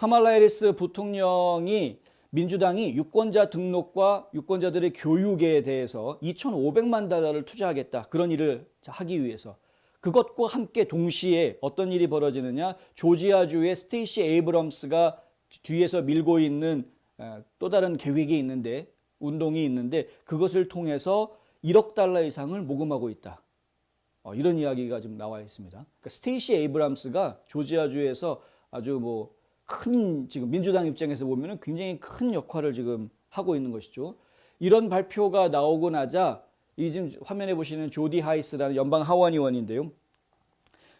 카말라 해리스 부통령이 민주당이 유권자 등록과 유권자들의 교육에 대해서 2,500만 달러를 투자하겠다. 그런 일을 하기 위해서. 그것과 함께 동시에 어떤 일이 벌어지느냐. 조지아주의 스테이시 에이브럼스가 뒤에서 밀고 있는 또 다른 계획이 있는데, 운동이 있는데 그것을 통해서 1억 달러 이상을 모금하고 있다. 이런 이야기가 지금 나와 있습니다. 그러니까 스테이시 에이브럼스가 조지아주에서 아주 큰 지금 민주당 입장에서 보면은 굉장히 큰 역할을 지금 하고 있는 것이죠. 이런 발표가 나오고 나자 이 지금 화면에 보시는 조디 하이스라는 연방 하원 의원인데요.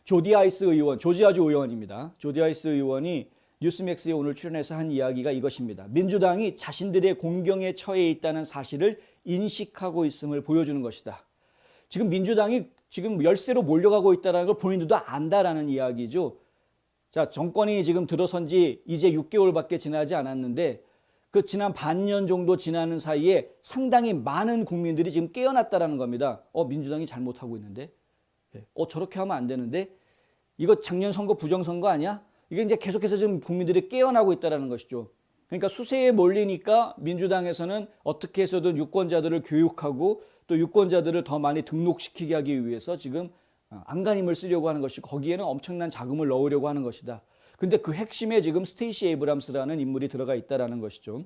조디 하이스 의원, 조지아주 의원입니다. 조디 하이스 의원이 뉴스맥스에 오늘 출연해서 한 이야기가 이것입니다. 민주당이 자신들의 공경에 처해 있다는 사실을 인식하고 있음을 보여주는 것이다. 지금 민주당이 지금 열세로 몰려가고 있다는 걸 본인들도 안다라는 이야기죠. 자, 정권이 지금 들어선 지 이제 6개월밖에 지나지 않았는데 그 지난 반년 정도 지나는 사이에 상당히 많은 국민들이 지금 깨어났다라는 겁니다. 민주당이 잘못하고 있는데, 저렇게 하면 안 되는데, 이거 작년 선거 부정선거 아니야? 이게 이제 계속해서 지금 국민들이 깨어나고 있다는 것이죠. 그러니까 수세에 몰리니까 민주당에서는 어떻게 해서든 유권자들을 교육하고 또 유권자들을 더 많이 등록시키게 하기 위해서 지금 안간힘을 쓰려고 하는 것이, 거기에는 엄청난 자금을 넣으려고 하는 것이다. 근데 그 핵심에 지금 스테이시 에이브람스라는 인물이 들어가 있다는 것이죠.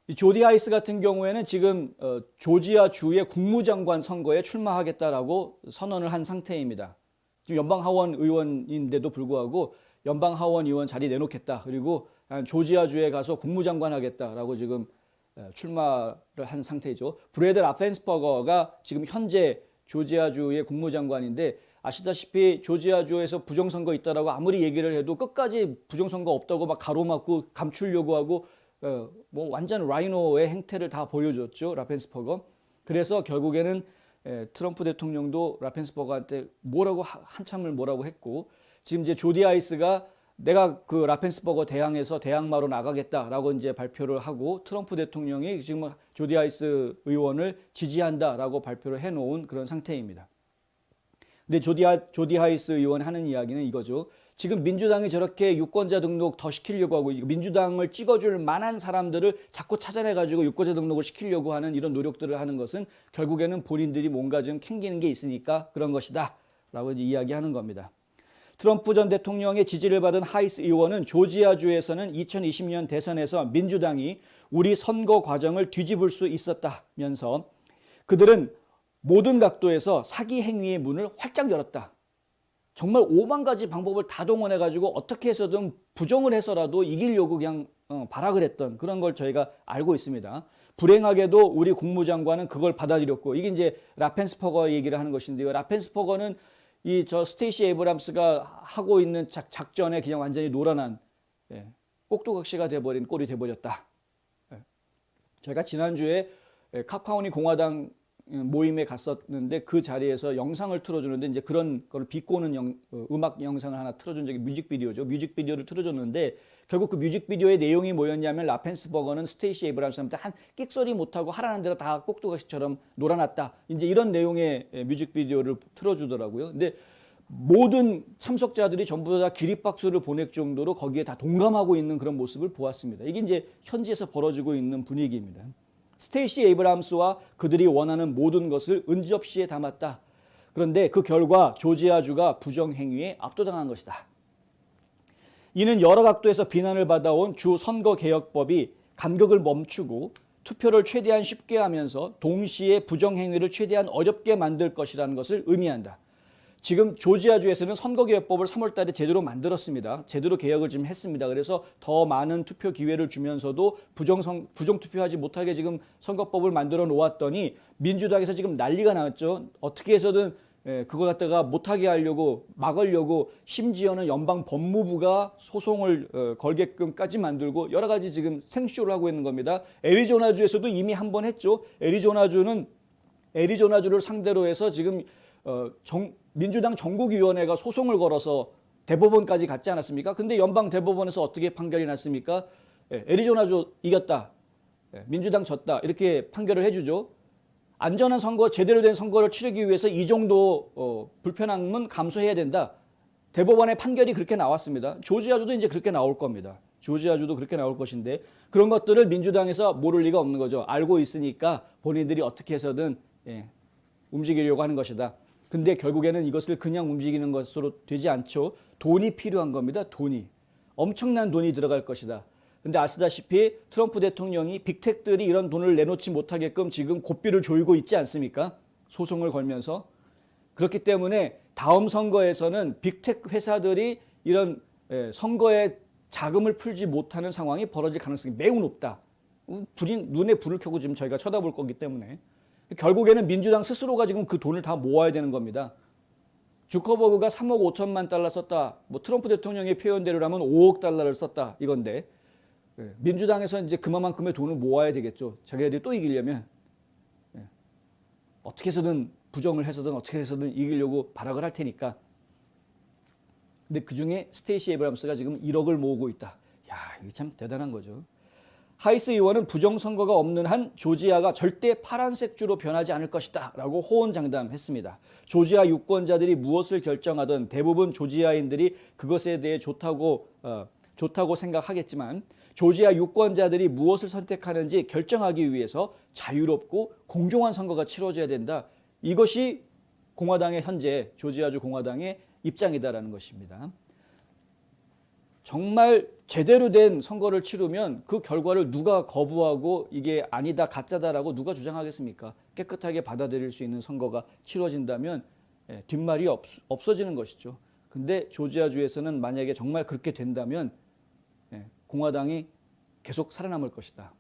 이 조디 하이스 같은 경우에는 지금 조지아 주의 국무장관 선거에 출마하겠다라고 선언을 한 상태입니다. 지금 연방 하원 의원인데도 불구하고 연방 하원 의원 자리 내놓겠다. 그리고 조지아주에 가서 국무장관 하겠다라고 지금 출마를 한 상태죠. 브래드 라펜스버거가 지금 현재 조지아주의 국무장관인데, 아시다시피 조지아주에서 부정선거 있다라고 아무리 얘기를 해도 끝까지 부정선거 없다고 막 가로막고 감추려고 하고 완전 라이노의 행태를 다 보여줬죠. 라펜스버거. 그래서 결국에는 트럼프 대통령도 라펜스버거한테 한참을 뭐라고 했고, 지금 이제 조디 하이스가 내가 그 라펜스버거 대항에서 대항마로 나가겠다라고 이제 발표를 하고, 트럼프 대통령이 지금 조디 하이스 의원을 지지한다라고 발표를 해놓은 그런 상태입니다. 근데 조디 하이스 의원이 하는 이야기는 이거죠. 지금 민주당이 저렇게 유권자 등록 더 시키려고 하고 민주당을 찍어줄 만한 사람들을 자꾸 찾아내가지고 유권자 등록을 시키려고 하는 이런 노력들을 하는 것은 결국에는 본인들이 뭔가 좀 캥기는 게 있으니까 그런 것이다 라고 이제 이야기하는 겁니다. 트럼프 전 대통령의 지지를 받은 하이스 의원은 조지아주에서는 2020년 대선에서 민주당이 우리 선거 과정을 뒤집을 수 있었다면서 그들은 모든 각도에서 사기 행위의 문을 활짝 열었다. 정말 5만 가지 방법을 다 동원해가지고 어떻게 해서든 부정을 해서라도 이기려고 그냥 발악을 했던 그런 걸 저희가 알고 있습니다. 불행하게도 우리 국무장관은 그걸 받아들였고, 이게 이제 라펜스버거 얘기를 하는 것인데요. 라펜스버거는 저 스테이시 에이브람스가 하고 있는 작전에 그냥 완전히 노란한 꼭두각시가 돼버린 꼴이 돼버렸다. 저희가 지난주에 카카오니 공화당 모임에 갔었는데 그 자리에서 영상을 틀어주는데 이제 그런 걸 비꼬는 음악 영상을 하나 틀어준 적이 뮤직비디오죠. 뮤직비디오를 틀어줬는데 결국 그 뮤직비디오의 내용이 뭐였냐면 라펜스버거는 스테이시 에이브람스한테 한 끽소리 못하고 하라는 대로 다 꼭두각시처럼 놀아놨다. 이제 이런 내용의 뮤직비디오를 틀어주더라고요. 근데 모든 참석자들이 전부 다 기립박수를 보낼 정도로 거기에 다 동감하고 있는 그런 모습을 보았습니다. 이게 이제 현지에서 벌어지고 있는 분위기입니다. 스테이시 에이브람스와 그들이 원하는 모든 것을 은접시에 담았다. 그런데 그 결과 조지아주가 부정행위에 압도당한 것이다. 이는 여러 각도에서 비난을 받아온 주 선거개혁법이 간격을 멈추고 투표를 최대한 쉽게 하면서 동시에 부정행위를 최대한 어렵게 만들 것이라는 것을 의미한다. 지금 조지아주에서는 선거개혁법을 3월 달에 제대로 만들었습니다. 제대로 개혁을 지금 했습니다. 그래서 더 많은 투표 기회를 주면서도 부정투표하지 못하게 지금 선거법을 만들어 놓았더니 민주당에서 지금 난리가 났죠. 어떻게 해서든 그걸 갖다가 못하게 하려고 막으려고 심지어는 연방 법무부가 소송을 걸게끔까지 만들고 여러 가지 지금 생쇼를 하고 있는 겁니다. 애리조나주에서도 이미 한 번 했죠. 애리조나주를 상대로 해서 지금 민주당 전국위원회가 소송을 걸어서 대법원까지 갔지 않았습니까? 근데 연방 대법원에서 어떻게 판결이 났습니까? 애리조나주 이겼다. 민주당 졌다. 이렇게 판결을 해주죠. 안전한 선거, 제대로 된 선거를 치르기 위해서 이 정도 불편함은 감수해야 된다. 대법원의 판결이 그렇게 나왔습니다. 조지아주도 이제 그렇게 나올 겁니다. 조지아주도 그렇게 나올 것인데 그런 것들을 민주당에서 모를 리가 없는 거죠. 알고 있으니까 본인들이 어떻게 해서든 움직이려고 하는 것이다. 근데 결국에는 이것을 그냥 움직이는 것으로 되지 않죠. 돈이 필요한 겁니다. 돈이. 엄청난 돈이 들어갈 것이다. 근데 아시다시피 트럼프 대통령이 빅텍들이 이런 돈을 내놓지 못하게끔 지금 고삐를 조이고 있지 않습니까? 소송을 걸면서. 그렇기 때문에 다음 선거에서는 빅텍 회사들이 이런 선거에 자금을 풀지 못하는 상황이 벌어질 가능성이 매우 높다. 눈에 불을 켜고 지금 저희가 쳐다볼 거기 때문에 결국에는 민주당 스스로가 지금 그 돈을 다 모아야 되는 겁니다. 주커버그가 3억 5천만 달러 썼다. 뭐 트럼프 대통령의 표현대로라면 5억 달러를 썼다. 이건데 민주당에서 이제 그만큼의 돈을 모아야 되겠죠. 자기네들이 또 이기려면 어떻게 해서든 부정을 해서든 어떻게 해서든 이기려고 발악을 할 테니까. 근데 그중에 스테이시 에이브람스가 지금 1억을 모으고 있다. 야, 이게 참 대단한 거죠. 하이스 의원은 부정선거가 없는 한 조지아가 절대 파란색 주로 변하지 않을 것이다 라고 호언장담했습니다. 조지아 유권자들이 무엇을 결정하든 대부분 조지아인들이 그것에 대해 좋다고 생각하겠지만 조지아 유권자들이 무엇을 선택하는지 결정하기 위해서 자유롭고 공정한 선거가 치러져야 된다. 이것이 공화당의 현재 조지아주 공화당의 입장이다라는 것입니다. 정말 제대로 된 선거를 치르면 그 결과를 누가 거부하고 이게 아니다, 가짜다라고 누가 주장하겠습니까? 깨끗하게 받아들일 수 있는 선거가 치러진다면 뒷말이 없어지는 것이죠. 근데 조지아주에서는 만약에 정말 그렇게 된다면 공화당이 계속 살아남을 것이다.